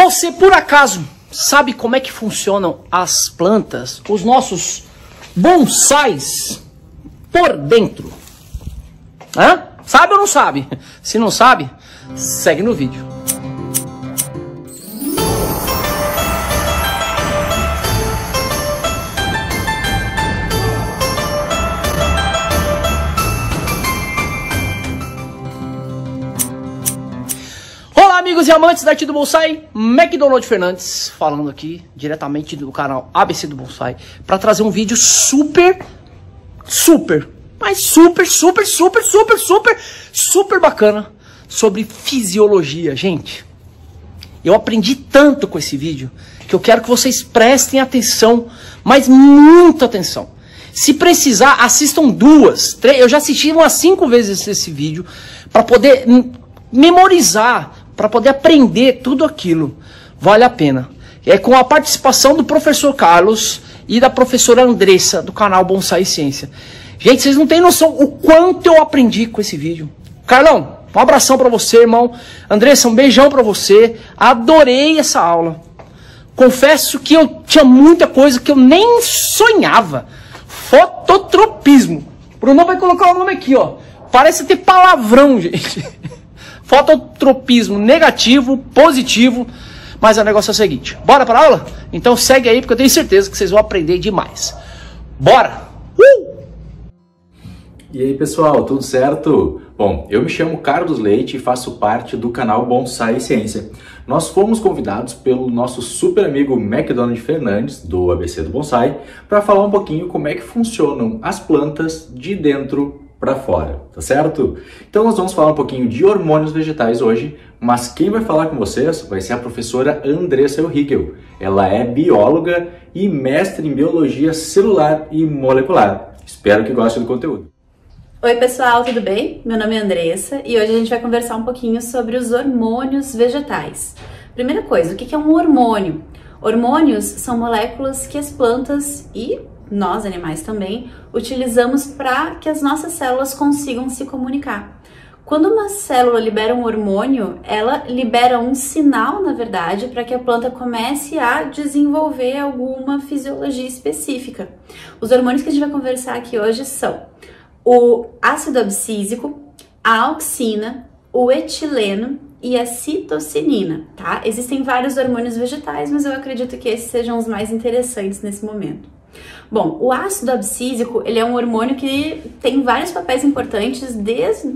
Você, por acaso, sabe como é que funcionam as plantas, os nossos bonsais por dentro? Hã? Sabe ou não sabe? Se não sabe, segue no vídeo. Olá, amigos e amantes da arte do bonsai, McDonald Fernandes falando aqui diretamente do canal ABC do Bonsai para trazer um vídeo super bacana sobre fisiologia. Gente, eu aprendi tanto com esse vídeo que eu quero que vocês prestem atenção, mas muita atenção. Se precisar, assistam 2, 3, eu já assisti umas 5 vezes esse vídeo para poder memorizar, para poder aprender tudo aquilo. Vale a pena. É com a participação do professor Carlos e da professora Andressa, do canal Bonsai Ciência. Gente, vocês não têm noção o quanto eu aprendi com esse vídeo. Carlão, um abração para você, irmão. Andressa, um beijão para você. Adorei essa aula. Confesso que eu tinha muita coisa que eu nem sonhava. Fototropismo. O Bruno vai colocar o nome aqui, ó. Parece ter palavrão, gente. Fototropismo negativo, positivo, mas o negócio é o seguinte, bora para a aula? Então segue aí, porque eu tenho certeza que vocês vão aprender demais. Bora! E aí, pessoal, tudo certo? Bom, eu me chamo Carlos Leite e faço parte do canal Bonsai Ciência. Nós fomos convidados pelo nosso super amigo McDonald Fernandes, do ABC do Bonsai, para falar um pouquinho como é que funcionam as plantas de dentro para fora, tá certo? Então nós vamos falar um pouquinho de hormônios vegetais hoje, mas quem vai falar com vocês vai ser a professora Andressa Eurrichel. Ela é bióloga e mestre em biologia celular e molecular. Espero que gostem do conteúdo. Oi pessoal, tudo bem? Meu nome é Andressa e hoje a gente vai conversar um pouquinho sobre os hormônios vegetais. Primeira coisa, o que é um hormônio? Hormônios são moléculas que as plantas e nós, animais também, utilizamos para que as nossas células consigam se comunicar. Quando uma célula libera um hormônio, ela libera um sinal, na verdade, para que a planta comece a desenvolver alguma fisiologia específica. Os hormônios que a gente vai conversar aqui hoje são o ácido abscísico, a auxina, o etileno e a citocinina, tá? Existem vários hormônios vegetais, mas eu acredito que esses sejam os mais interessantes nesse momento. Bom, o ácido abscísico, ele é um hormônio que tem vários papéis importantes desde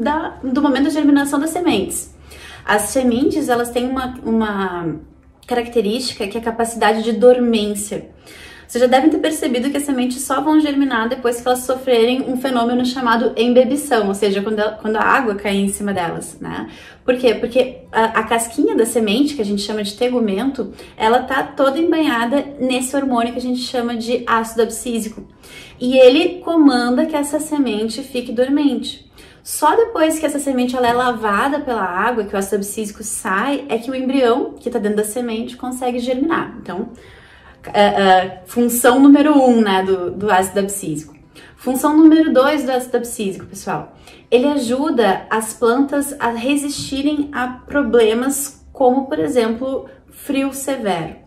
do momento da germinação das sementes. As sementes, elas têm uma característica que é a capacidade de dormência. Vocês já devem ter percebido que as sementes só vão germinar depois que elas sofrerem um fenômeno chamado embebição, ou seja, quando a água cai em cima delas, né? Por quê? Porque a casquinha da semente, que a gente chama de tegumento, ela tá toda embanhada nesse hormônio que a gente chama de ácido abscísico. E ele comanda que essa semente fique dormente. Só depois que essa semente ela é lavada pela água, que o ácido abscísico sai, é que o embrião, que tá dentro da semente, consegue germinar. Então, função número 1, né, do ácido abscísico. Função número 2 do ácido abscísico, pessoal. Ele ajuda as plantas a resistirem a problemas como, por exemplo, frio severo.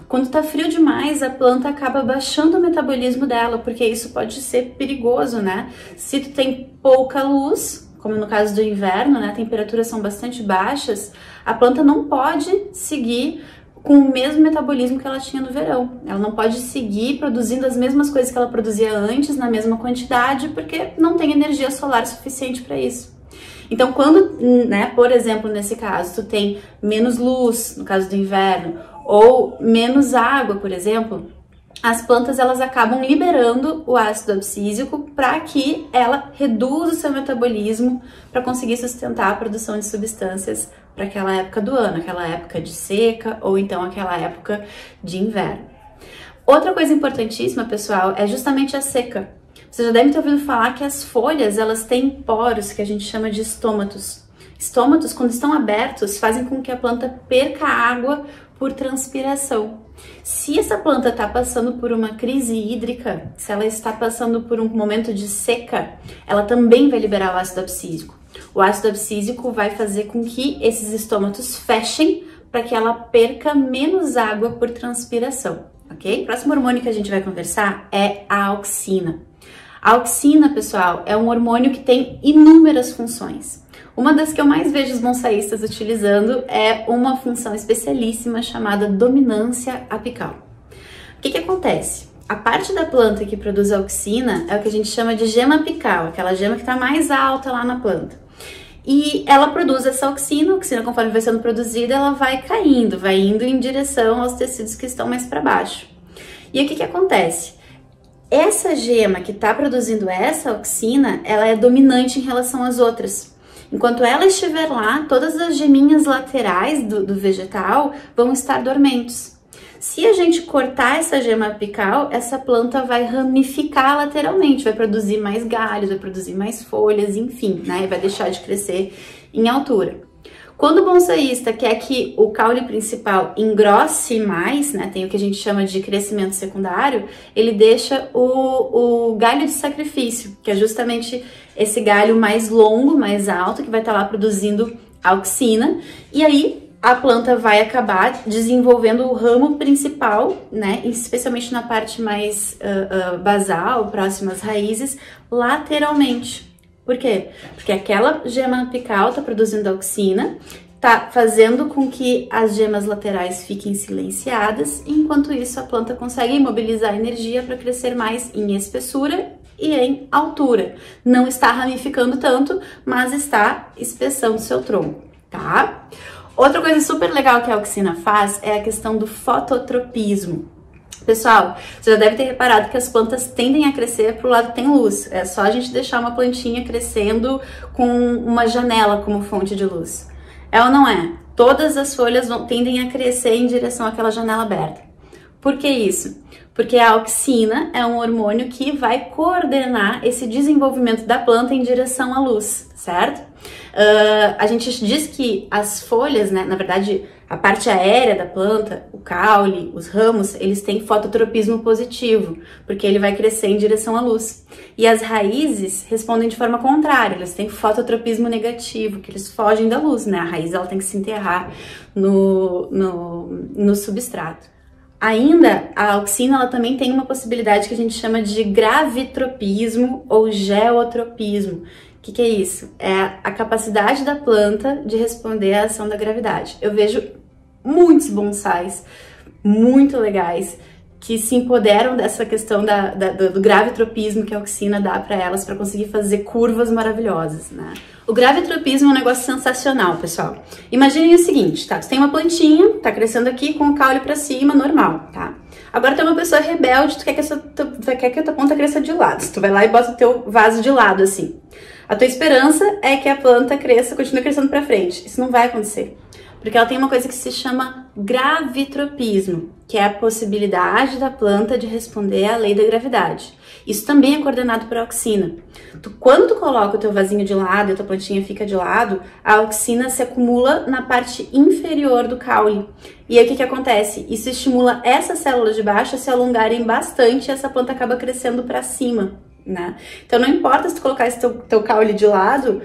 Quando tá frio demais, a planta acaba baixando o metabolismo dela, porque isso pode ser perigoso, né? Se tu tem pouca luz, como no caso do inverno, né, temperaturas são bastante baixas, a planta não pode seguir com o mesmo metabolismo que ela tinha no verão. Ela não pode seguir produzindo as mesmas coisas que ela produzia antes, na mesma quantidade, porque não tem energia solar suficiente para isso. Então, quando, né, por exemplo, nesse caso, tu tem menos luz, no caso do inverno, ou menos água, por exemplo, as plantas elas acabam liberando o ácido abscísico para que ela reduza o seu metabolismo para conseguir sustentar a produção de substâncias para aquela época do ano, aquela época de seca ou então aquela época de inverno. Outra coisa importantíssima, pessoal, é justamente a seca. Vocês já devem ter ouvido falar que as folhas elas têm poros que a gente chama de estômatos. Estômatos, quando estão abertos, fazem com que a planta perca água por transpiração. Se essa planta está passando por uma crise hídrica, se ela está passando por um momento de seca, ela também vai liberar o ácido abscísico. O ácido abscísico vai fazer com que esses estômatos fechem para que ela perca menos água por transpiração, ok? O próximo hormônio que a gente vai conversar é a auxina. A auxina, pessoal, é um hormônio que tem inúmeras funções. Uma das que eu mais vejo os bonsaístas utilizando é uma função especialíssima chamada dominância apical. O que acontece? A parte da planta que produz auxina é o que a gente chama de gema apical, aquela gema que está mais alta lá na planta. E ela produz essa auxina, conforme vai sendo produzida, ela vai caindo, vai indo em direção aos tecidos que estão mais para baixo. E o que acontece? Essa gema que está produzindo essa auxina, ela é dominante em relação às outras. Enquanto ela estiver lá, todas as geminhas laterais do vegetal vão estar dormentes. Se a gente cortar essa gema apical, essa planta vai ramificar lateralmente, vai produzir mais galhos, vai produzir mais folhas, enfim, né? E vai deixar de crescer em altura. Quando o bonsaísta quer que o caule principal engrosse mais, né? Tem o que a gente chama de crescimento secundário, ele deixa o galho de sacrifício, que é justamente esse galho mais longo, mais alto, que vai estar lá produzindo auxina, e aí a planta vai acabar desenvolvendo o ramo principal, né, especialmente na parte mais basal, próxima às raízes, lateralmente. Por quê? Porque aquela gema apical está produzindo auxina, está fazendo com que as gemas laterais fiquem silenciadas, e enquanto isso a planta consegue imobilizar a energia para crescer mais em espessura e em altura. Não está ramificando tanto, mas está espessando seu tronco, tá? Outra coisa super legal que a auxina faz é a questão do fototropismo. Pessoal, você já deve ter reparado que as plantas tendem a crescer para o lado que tem luz. É só a gente deixar uma plantinha crescendo com uma janela como fonte de luz. É ou não é? Todas as folhas tendem a crescer em direção àquela janela aberta. Por que isso? Porque a auxina é um hormônio que vai coordenar esse desenvolvimento da planta em direção à luz, certo? A gente diz que as folhas, né, na verdade, a parte aérea da planta, o caule, os ramos, eles têm fototropismo positivo, porque ele vai crescer em direção à luz. E as raízes respondem de forma contrária, eles têm fototropismo negativo, que eles fogem da luz, né? A raiz ela tem que se enterrar no substrato. Ainda, a auxina ela também tem uma possibilidade que a gente chama de gravitropismo ou geotropismo. O que é isso? É a capacidade da planta de responder à ação da gravidade. Eu vejo muitos bonsais muito legais que se empoderam dessa questão do gravitropismo que a auxina dá para elas para conseguir fazer curvas maravilhosas, né? O gravitropismo é um negócio sensacional, pessoal. Imaginem o seguinte, tá? Você tem uma plantinha, tá crescendo aqui com o caule para cima, normal, tá? Agora tem uma pessoa rebelde, tu quer que a tua planta cresça de lado. Tu vai lá e bota o teu vaso de lado, assim. A tua esperança é que a planta cresça, continue crescendo para frente. Isso não vai acontecer. Porque ela tem uma coisa que se chama gravitropismo, que é a possibilidade da planta de responder à lei da gravidade. Isso também é coordenado por auxina. Quando tu coloca o teu vasinho de lado e a tua plantinha fica de lado, a auxina se acumula na parte inferior do caule. E aí o que acontece? Isso estimula essas células de baixo a se alongarem bastante e essa planta acaba crescendo para cima, né? Então não importa se tu colocar esse teu caule de lado,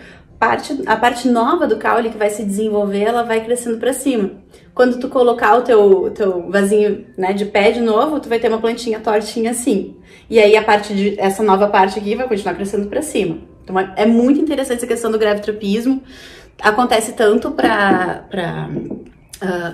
a parte nova do caule que vai se desenvolver, ela vai crescendo para cima. Quando tu colocar o teu vasinho, né, de pé de novo, tu vai ter uma plantinha tortinha assim. E aí essa nova parte aqui vai continuar crescendo para cima. Então é muito interessante essa questão do gravitropismo. Acontece tanto para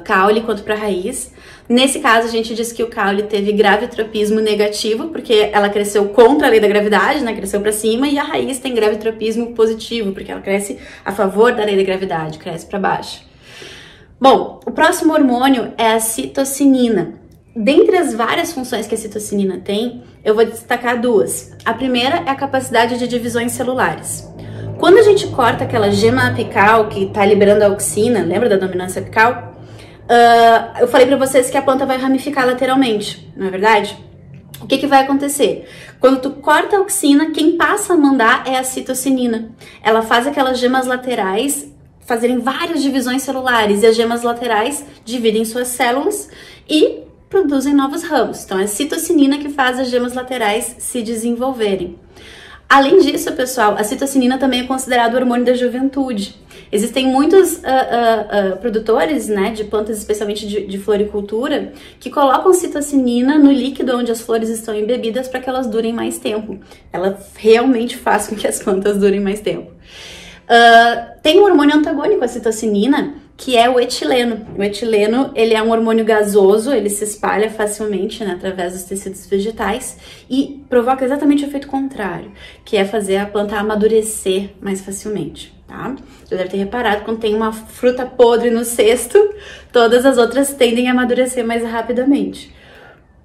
caule quanto para raiz. Nesse caso, a gente diz que o caule teve gravitropismo negativo, porque ela cresceu contra a lei da gravidade, né? Cresceu para cima, e a raiz tem gravitropismo positivo, porque ela cresce a favor da lei da gravidade, cresce para baixo. Bom, o próximo hormônio é a citocinina. Dentre as várias funções que a citocinina tem, eu vou destacar duas. A primeira é a capacidade de divisões celulares. Quando a gente corta aquela gema apical que está liberando a auxina, lembra da dominância apical? Eu falei para vocês que a planta vai ramificar lateralmente, não é verdade? O que vai acontecer? Quando tu corta a auxina, quem passa a mandar é a citocinina. Ela faz aquelas gemas laterais fazerem várias divisões celulares, e as gemas laterais dividem suas células e produzem novos ramos. Então é a citocinina que faz as gemas laterais se desenvolverem. Além disso, pessoal, a citocinina também é considerada o hormônio da juventude. Existem muitos produtores, né, de plantas, especialmente de floricultura, que colocam citocinina no líquido onde as flores estão embebidas para que elas durem mais tempo. Ela realmente faz com que as plantas durem mais tempo. Tem um hormônio antagônico à citocinina, que é o etileno. O etileno, ele é um hormônio gasoso, ele se espalha facilmente, né, através dos tecidos vegetais e provoca exatamente o efeito contrário, que é fazer a planta amadurecer mais facilmente, tá? Você deve ter reparado, quando tem uma fruta podre no cesto, todas as outras tendem a amadurecer mais rapidamente.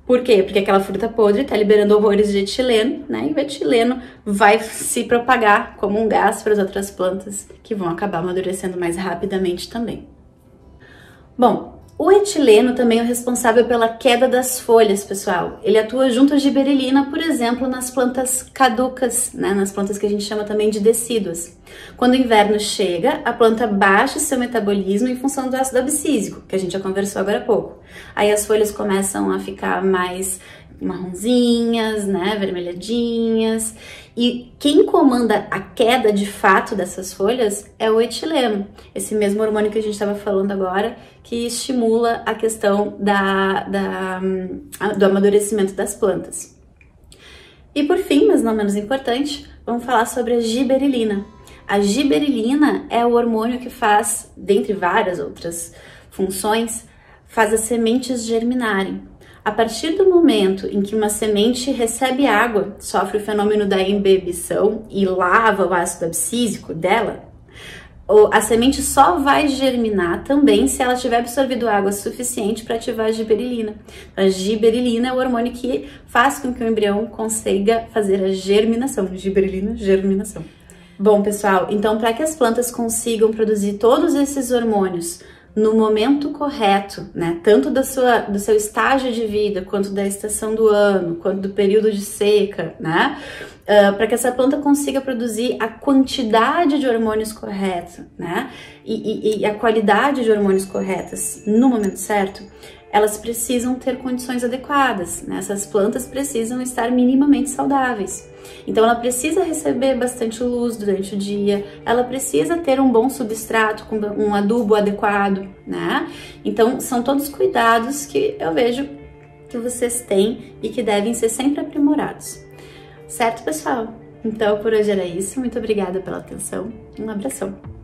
Por quê? Porque aquela fruta podre está liberando horrores de etileno, né? E o etileno vai se propagar como um gás para as outras plantas, que vão acabar amadurecendo mais rapidamente também. Bom, o etileno também é o responsável pela queda das folhas, pessoal. Ele atua junto à gibberellina, por exemplo, nas plantas caducas, né? Nas plantas que a gente chama também de decíduas. Quando o inverno chega, a planta baixa seu metabolismo em função do ácido abscísico, que a gente já conversou agora há pouco. Aí as folhas começam a ficar mais marronzinhas, né, vermelhadinhas. E quem comanda a queda de fato dessas folhas é o etileno, esse mesmo hormônio que a gente estava falando agora, que estimula a questão do amadurecimento das plantas. E por fim, mas não menos importante, vamos falar sobre a gibberellina. A gibberellina é o hormônio que faz, dentre várias outras funções, faz as sementes germinarem. A partir do momento em que uma semente recebe água, sofre o fenômeno da embebição e lava o ácido abscísico dela, a semente só vai germinar também se ela tiver absorvido água suficiente para ativar a gibberellina. A gibberellina é o hormônio que faz com que o embrião consiga fazer a germinação. Gibberellina, germinação. Bom, pessoal, então para que as plantas consigam produzir todos esses hormônios no momento correto, né, tanto do seu estágio de vida, quanto da estação do ano, quanto do período de seca, né, para que essa planta consiga produzir a quantidade de hormônios correta, né, e a qualidade de hormônios corretas no momento certo, elas precisam ter condições adequadas, né? Essas plantas precisam estar minimamente saudáveis. Então ela precisa receber bastante luz durante o dia, ela precisa ter um bom substrato com um adubo adequado, né? Então são todos cuidados que eu vejo que vocês têm e que devem ser sempre aprimorados. Certo, pessoal? Então por hoje era isso, muito obrigada pela atenção, um abração!